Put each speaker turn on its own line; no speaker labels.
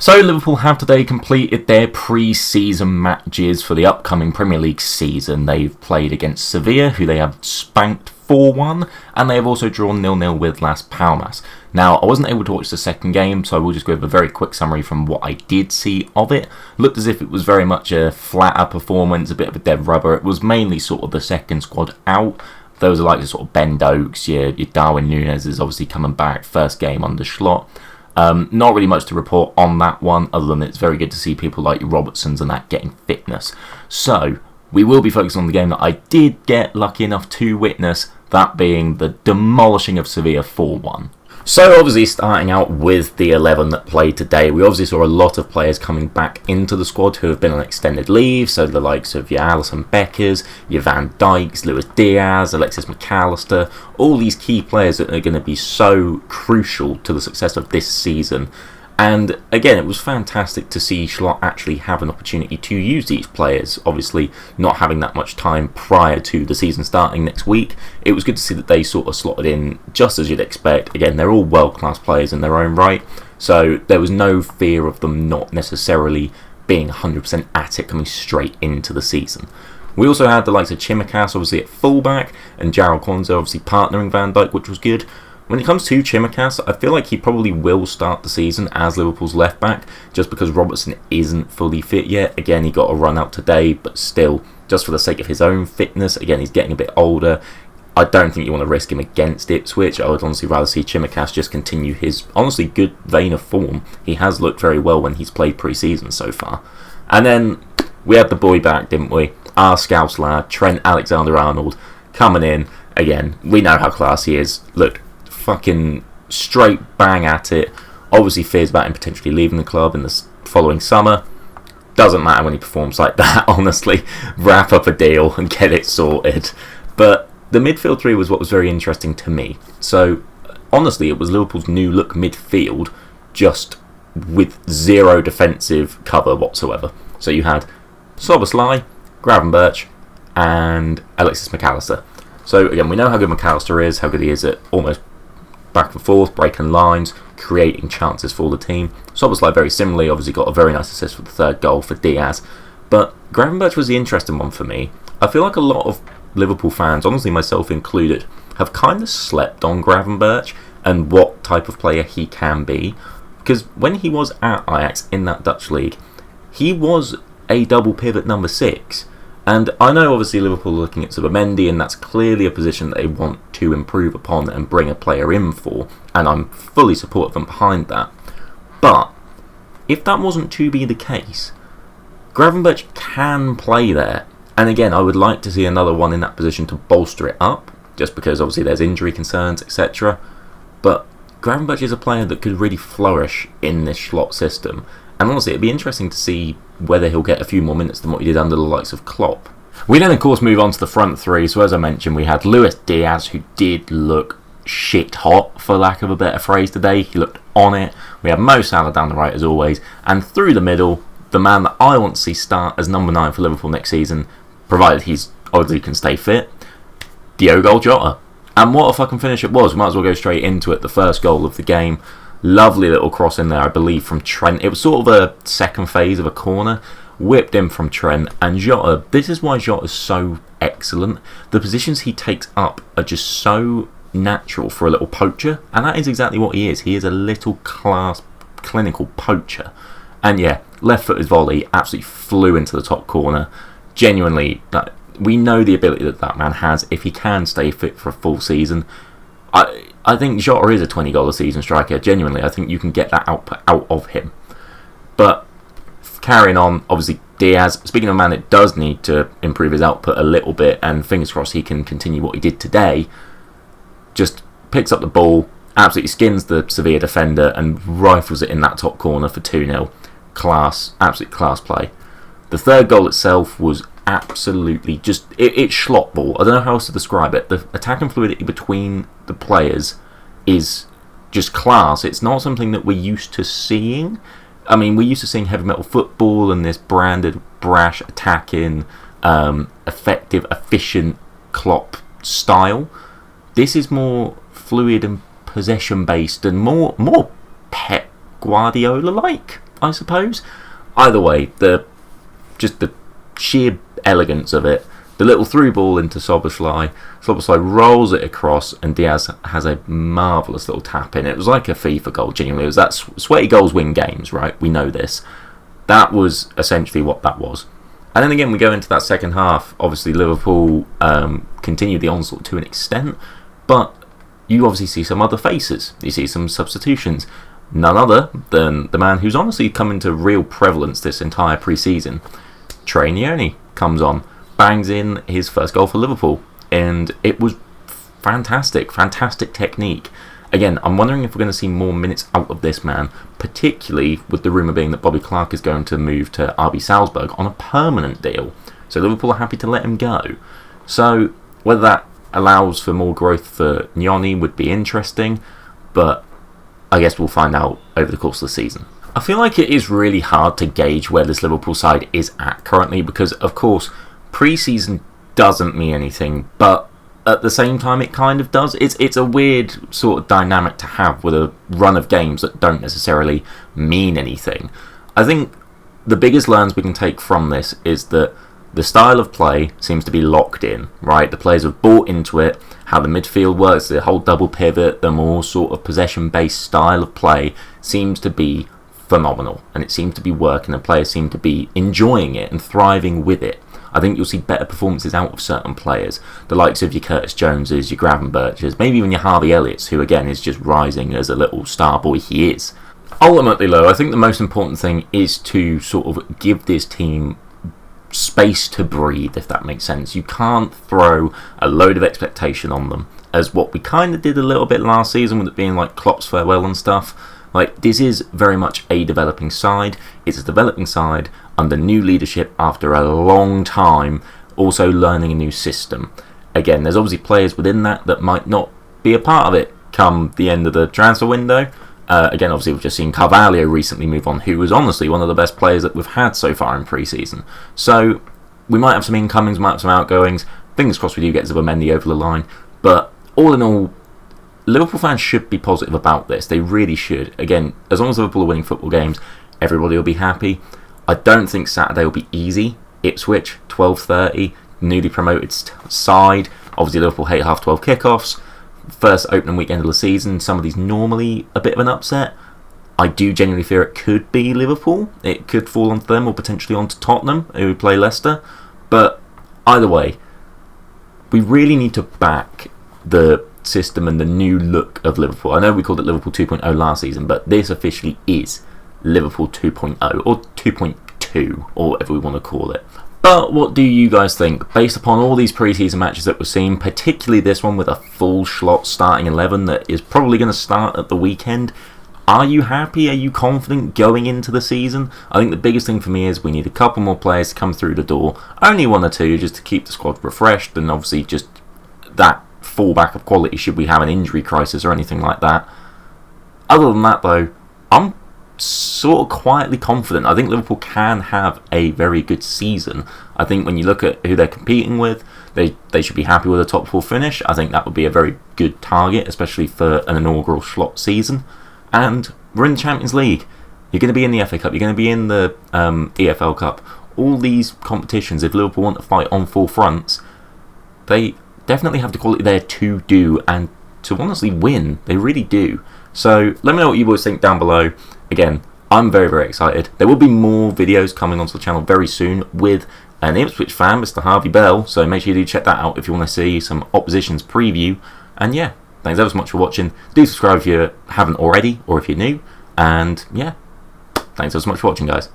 So Liverpool have today completed their pre-season matches for the upcoming Premier League season. They've played against Sevilla, who they have spanked 4-1, and they have also drawn 0-0 with Las Palmas. Now, I wasn't able to watch the second game, so I will just give a very quick summary from what I did see of it. Looked as if it was very much a flatter performance, a bit of a dead rubber. It was mainly sort of the second squad out. Those are like the sort of Ben Dokes, your Darwin Núñez is obviously coming back, first game under Schlott. Not really much to report on that one, other than it's very good to see people like Robertsons and that getting fitness. So, we will be focusing on the game that I did get lucky enough to witness, that being the demolishing of Sevilla 4-1. So obviously starting out with the 11 that played today, we obviously saw a lot of players coming back into the squad who have been on extended leave, so the likes of your Alisson Beckers, your Van Dijks, Luis Diaz, Alexis McAllister, all these key players that are going to be so crucial to the success of this season. And again, it was fantastic to see Schlott actually have an opportunity to use these players. Obviously, not having that much time prior to the season starting next week, it was good to see that they sort of slotted in just as you'd expect. Again, they're all world-class players in their own right, so there was no fear of them not necessarily being 100% at it coming straight into the season. We also had the likes of Chimikas, obviously at fullback, and Jarrell Kwanzaa obviously partnering Van Dijk, which was good. When it comes to Chimikas, I feel like he probably will start the season as Liverpool's left back, just because Robertson isn't fully fit yet. Again, he got a run out today, but still, just for the sake of his own fitness, again, he's getting a bit older. I don't think you want to risk him against Ipswich. I would honestly rather see Chimikas just continue his honestly good vein of form. He has looked very well when he's played pre-season so far. And then we had the boy back, didn't we? Our Scouse lad, Trent Alexander-Arnold, coming in. Again, we know how classy he is. Look, fucking straight bang at it. Obviously fears about him potentially leaving the club in the following summer. Doesn't matter when he performs like that, honestly. Wrap up a deal and get it sorted. But the midfield three was what was very interesting to me. So honestly, it was Liverpool's new look midfield, just with zero defensive cover whatsoever. So you had Szoboszlai, Gravenberch and Alexis McAllister. So again, we know how good McAllister is, how good he is at almost back and forth, breaking lines, creating chances for the team. Szoboszlai very similarly, obviously got a very nice assist for the third goal for Diaz. But Gravenberch was the interesting one for me. I feel like a lot of Liverpool fans, honestly myself included, have kind of slept on Gravenberch and what type of player he can be. Because when he was at Ajax in that Dutch league, he was a double pivot number 6. And I know obviously Liverpool are looking at Zubimendi, and that's clearly a position that they want to improve upon and bring a player in for, and I'm fully supportive and behind that. But if that wasn't to be the case, Gravenberch can play there. And again, I would like to see another one in that position to bolster it up, just because obviously there's injury concerns, etc. But Gravenberch is a player that could really flourish in this Schlott system. And honestly, it'd be interesting to see whether he'll get a few more minutes than what he did under the likes of Klopp. We then, of course, move on to the front three. So as I mentioned, we had Luis Diaz, who did look shit hot, for lack of a better phrase today. He looked on it. We had Mo Salah down the right, as always. And through the middle, the man that I want to see start as number 9 for Liverpool next season, provided he's obviously can stay fit, Diogo Jota. And what a fucking finish it was. We might as well go straight into it. The first goal of the game. Lovely little cross in there, I believe, from Trent. It was sort of a second phase of a corner. Whipped in from Trent. And Jota, this is why Jota is so excellent. The positions he takes up are just so natural for a little poacher. And that is exactly what he is. He is a little class, clinical poacher. And yeah, left-footed volley absolutely flew into the top corner. Genuinely, we know the ability that that man has if he can stay fit for a full season. I think Jota is a 20-goal a season striker. Genuinely, I think you can get that output out of him. But carrying on, obviously Diaz, speaking of a man that does need to improve his output a little bit, and fingers crossed he can continue what he did today, just picks up the ball, absolutely skins the Sevilla defender and rifles it in that top corner for 2-0. Class, absolute class play. The third goal itself was absolutely just it's Schlott ball. I don't know how else to describe it. The attacking fluidity between the players is just class. It's not something that we're used to seeing. I mean, we're used to seeing heavy metal football and this branded, brash, attacking, effective, efficient Klopp style. This is more fluid and possession based and more Pep Guardiola like, I suppose. Either way, just the sheer elegance of it. The little through ball into Szoboszlai. Szoboszlai rolls it across, and Diaz has a marvellous little tap in. It was like a FIFA goal, genuinely. It was that sweaty goals win games, right? We know this. That was essentially what that was. And then again, we go into that second half. Obviously, Liverpool continued the onslaught to an extent, but you obviously see some other faces. You see some substitutions. None other than the man who's honestly come into real prevalence this entire pre-season. Trainioni comes on, bangs in his first goal for Liverpool, and it was fantastic technique. Again, I'm wondering if we're going to see more minutes out of this man, particularly with the rumour being that Bobby Clark is going to move to RB Salzburg on a permanent deal. So Liverpool are happy to let him go. So whether that allows for more growth for Nyoni would be interesting, but I guess we'll find out over the course of the season. I feel like it is really hard to gauge where this Liverpool side is at currently because, of course, pre-season doesn't mean anything, but at the same time it kind of does. It's a weird sort of dynamic to have with a run of games that don't necessarily mean anything. I think the biggest learns we can take from this is that the style of play seems to be locked in, right? The players have bought into it, how the midfield works, the whole double pivot, the more sort of possession-based style of play seems to be phenomenal, and it seems to be working, and players seem to be enjoying it and thriving with it. I think you'll see better performances out of certain players, the likes of your Curtis Joneses, your Gravenberches, maybe even your Harvey Elliott's, who again is just rising as a little star boy he is. Ultimately, though, I think the most important thing is to sort of give this team space to breathe, if that makes sense. You can't throw a load of expectation on them, as what we kind of did a little bit last season with it being like Klopp's farewell and stuff. Like, this is very much a developing side. It's a developing side under new leadership after a long time, also learning a new system. Again, there's obviously players within that might not be a part of it come the end of the transfer window. Again, obviously, we've just seen Carvalho recently move on, who was honestly one of the best players that we've had so far in pre-season. So, we might have some incomings, might have some outgoings. Fingers crossed we do get Zubimendi over the line. But, all in all, Liverpool fans should be positive about this. They really should. Again, as long as Liverpool are winning football games, everybody will be happy. I don't think Saturday will be easy. Ipswich, 12:30, newly promoted side. Obviously, Liverpool hate half-12 kickoffs. First opening weekend of the season, some of these normally a bit of an upset. I do genuinely fear it could be Liverpool. It could fall onto them or potentially onto Tottenham, who play Leicester. But either way, we really need to back the system and the new look of Liverpool. I know we called it Liverpool 2.0 last season, but this officially is Liverpool 2.0 or 2.2 or whatever we want to call it. But what do you guys think? Based upon all these pre-season matches that we've seen, particularly this one with a full slot starting 11 that is probably going to start at the weekend, are you happy? Are you confident going into the season? I think the biggest thing for me is we need a couple more players to come through the door. Only one or two just to keep the squad refreshed, and obviously just that fallback of quality should we have an injury crisis or anything like that. Other than that, though, I'm sort of quietly confident. I think Liverpool can have a very good season. I think when you look at who they're competing with, they should be happy with a top 4 finish. I think that would be a very good target, especially for an inaugural slot season. And we're in the Champions League. You're going to be in the FA Cup. You're going to be in the EFL Cup. All these competitions, if Liverpool want to fight on 4 fronts, they definitely have the quality there to do and to honestly win. They really do. So let me know what you boys think down below. Again, I'm very, very excited. There will be more videos coming onto the channel very soon with an Ipswich fan, Mr. Harvey Bell. So make sure you do check that out if you want to see some opposition's preview. And yeah, thanks ever so much for watching. Do subscribe if you haven't already or if you're new. And yeah, thanks ever so much for watching, guys.